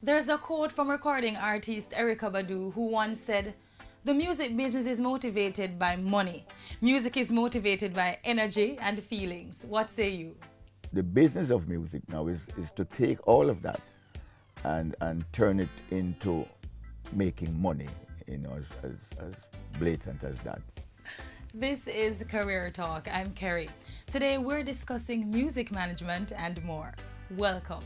There's a quote from recording artist Erykah Badu who once said, "The music business is motivated by money. Music is motivated by energy and feelings." What say you? The business of music now is to take all of that and turn it into making money, as blatant as that. This is Career Talk. I'm Kerry. Today we're discussing music management and more. Welcome.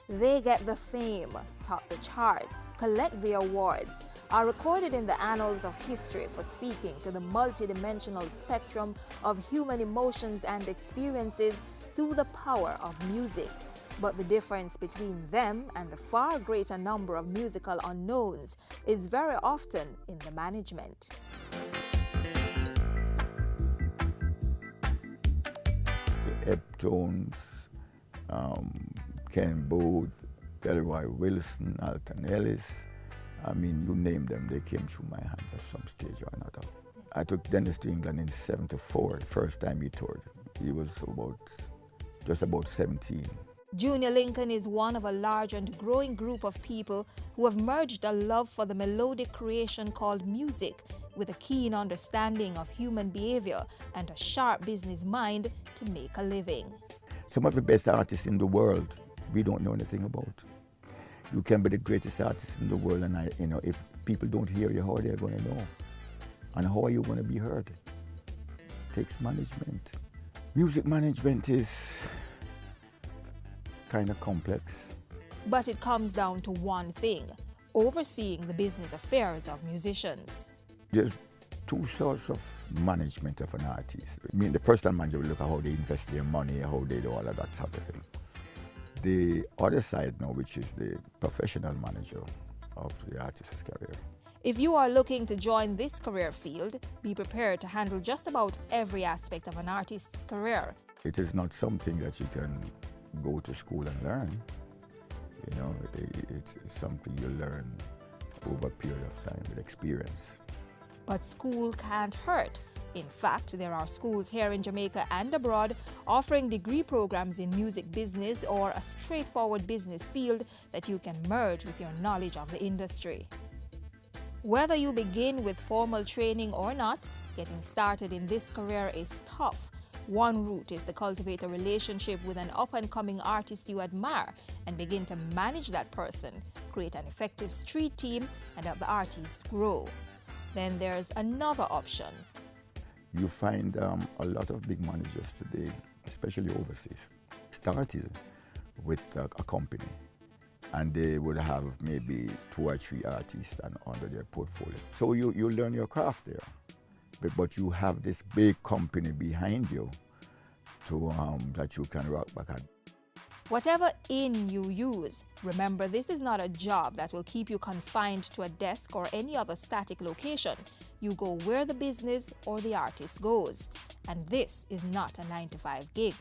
They get the fame, top the charts, collect the awards, are recorded in the annals of history for speaking to the multidimensional spectrum of human emotions and experiences through the power of music. But the difference between them and the far greater number of musical unknowns is very often in the management. Eptones, Ken Booth, Delroy Wilson, Alton Ellis. I mean, you name them, they came through my hands at some stage or another. I took Dennis to England in '74, the first time he toured. He was just about 17. Junior Lincoln is one of a large and growing group of people who have merged a love for the melodic creation called music with a keen understanding of human behavior and a sharp business mind to make a living. Some of the best artists in the world we don't know anything about. You can be the greatest artist in the world, and if people don't hear you, how are they going to know? And how are you going to be heard? It takes management. Music management is kind of complex. But it comes down to one thing: overseeing the business affairs of musicians. There's two sorts of management of an artist. I mean, the personal manager will look at how they invest their money, how they do all of that sort of thing. The other side now, which is the professional manager of the artist's career. If you are looking to join this career field, be prepared to handle just about every aspect of an artist's career. It is not something that you can go to school and learn. It's something you learn over a period of time with experience. But school can't hurt. In fact, there are schools here in Jamaica and abroad offering degree programs in music business or a straightforward business field that you can merge with your knowledge of the industry. Whether you begin with formal training or not, getting started in this career is tough. One route is to cultivate a relationship with an up-and-coming artist you admire and begin to manage that person, create an effective street team, and help the artist grow. Then there's another option. You find a lot of big managers today, especially overseas, started with a company, and they would have maybe 2 or 3 artists under their portfolio. So you learn your craft there, but you have this big company behind you that you can rock back at. Whatever in you use, remember this is not a job that will keep you confined to a desk or any other static location. You go where the business or the artist goes. And this is not a 9-to-5 gig.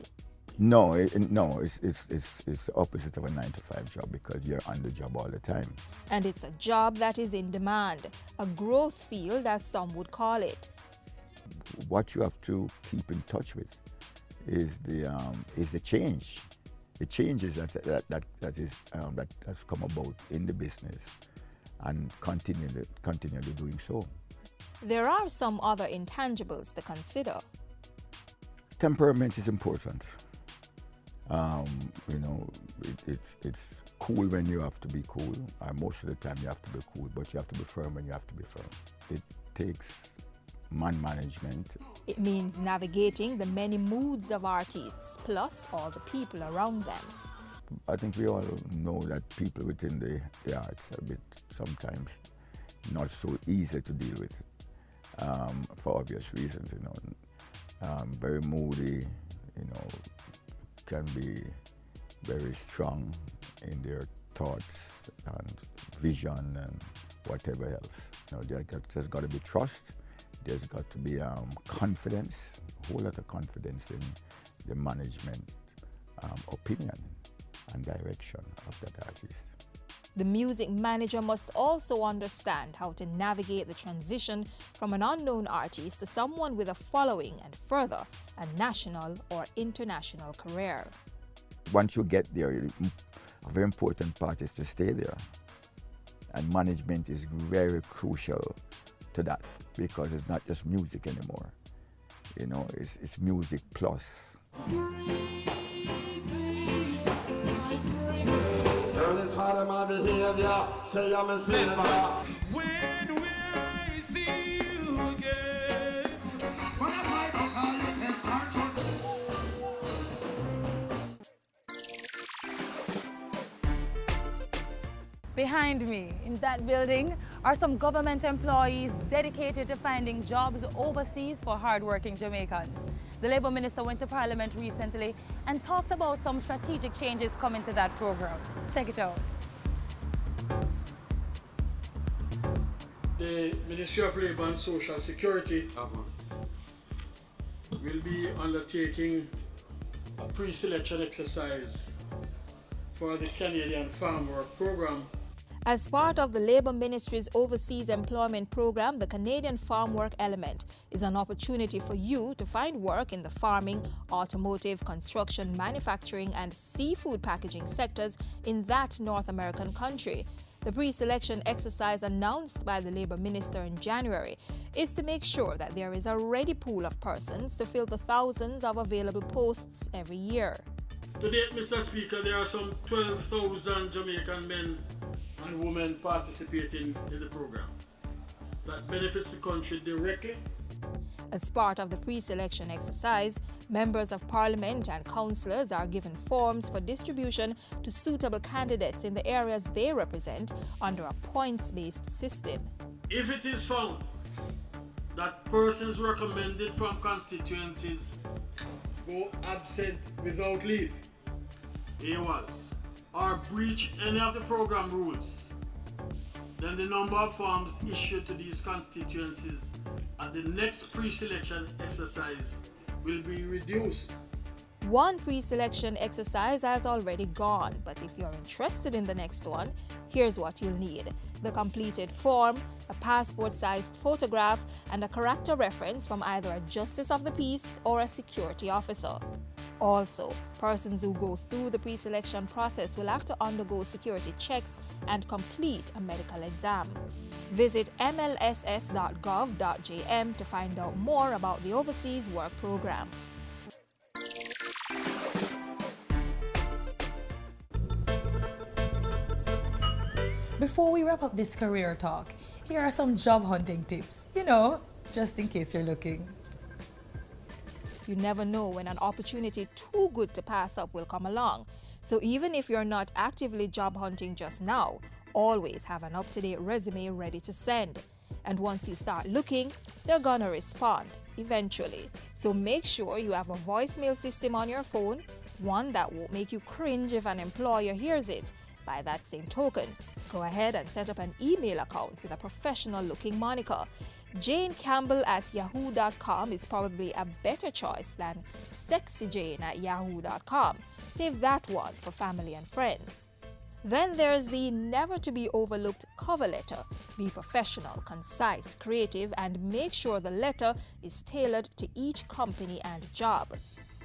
No, it's the opposite of a 9-to-5 job because you're on the job all the time. And it's a job that is in demand, a growth field as some would call it. What you have to keep in touch with is the change. The changes that has come about in the business and continually doing so. There are some other intangibles to consider. Temperament is important. It's cool when you have to be cool. Most of the time you have to be cool, but you have to be firm when you have to be firm. It takes man management. It means navigating the many moods of artists, plus all the people around them. I think we all know that people within the arts are a bit sometimes not so easy to deal with, for obvious reasons. Very moody, can be very strong in their thoughts and vision and whatever else. There's got to be trust. There's got to be confidence, a whole lot of confidence in the management opinion and direction of that artist. The music manager must also understand how to navigate the transition from an unknown artist to someone with a following and further a national or international career. Once you get there, a very important part is to stay there. And management is very crucial to that, because it's not just music anymore. You know, it's music plus. When will I see you again? Behind me, in that building, are some government employees dedicated to finding jobs overseas for hardworking Jamaicans. The Labour Minister went to Parliament recently and talked about some strategic changes coming to that program. Check it out. The Ministry of Labour and Social Security will be undertaking a pre-selection exercise for the Canadian Farm Work Program. As part of the Labour Ministry's Overseas Employment Program, the Canadian Farm Work Element is an opportunity for you to find work in the farming, automotive, construction, manufacturing and seafood packaging sectors in that North American country. The pre-selection exercise announced by the Labour Minister in January is to make sure that there is a ready pool of persons to fill the thousands of available posts every year. To date, Mr. Speaker, there are some 12,000 Jamaican men and women participating in the program. That benefits the country directly. As part of the pre-selection exercise, members of parliament and councillors are given forms for distribution to suitable candidates in the areas they represent under a points-based system. If it is found that persons recommended from constituencies go absent without leave, AWOLs, or breach any of the program rules, then the number of forms issued to these constituencies at the next pre-selection exercise will be reduced. One pre-selection exercise has already gone, but if you're interested in the next one, here's what you'll need: the completed form, a passport-sized photograph, and a character reference from either a justice of the peace or a security officer. Also, persons who go through the pre-selection process will have to undergo security checks and complete a medical exam. Visit mlss.gov.jm to find out more about the Overseas Work Program. Before we wrap up this career talk, here are some job hunting tips, just in case you're looking. You never know when an opportunity too good to pass up will come along. So even if you're not actively job hunting just now, always have an up-to-date resume ready to send. And once you start looking, they're gonna respond eventually. So make sure you have a voicemail system on your phone, one that won't make you cringe if an employer hears it. By that same token, go ahead and set up an email account with a professional-looking moniker. JaneCampbell@yahoo.com is probably a better choice than sexyjane@yahoo.com. Save that one for family and friends. Then there's the never-to-be-overlooked cover letter. Be professional, concise, creative, and make sure the letter is tailored to each company and job.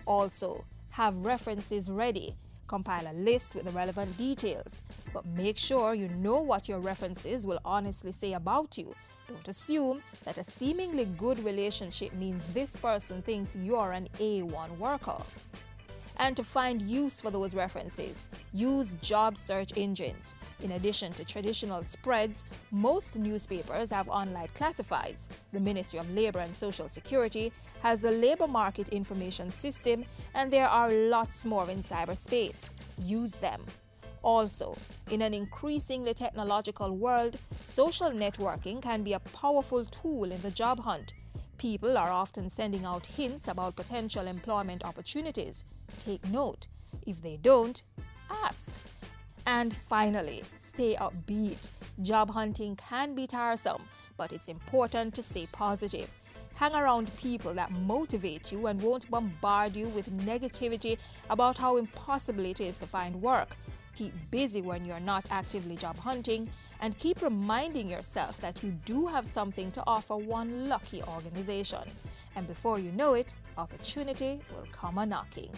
Also, have references ready. Compile a list with the relevant details, but make sure you know what your references will honestly say about you. Don't assume that a seemingly good relationship means this person thinks you're an A1 worker. And to find use for those references, use job search engines. In addition to traditional spreads, most newspapers have online classifieds. The Ministry of Labour and Social Security has the Labour Market Information System, and there are lots more in cyberspace. Use them. Also, in an increasingly technological world, social networking can be a powerful tool in the job hunt. People are often sending out hints about potential employment opportunities. Take note. If they don't, ask. And finally, stay upbeat. Job hunting can be tiresome, but it's important to stay positive. Hang around people that motivate you and won't bombard you with negativity about how impossible it is to find work. Keep busy when you're not actively job hunting, and keep reminding yourself that you do have something to offer one lucky organization. And before you know it, opportunity will come a-knocking.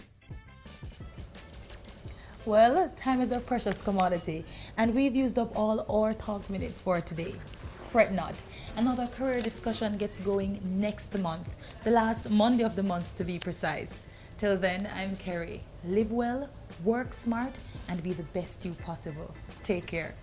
Well, time is a precious commodity, and we've used up all our talk minutes for today. Fret not, another career discussion gets going next month, the last Monday of the month to be precise. Till then, I'm Kerry. Live well, work smart, and be the best you possible. Take care.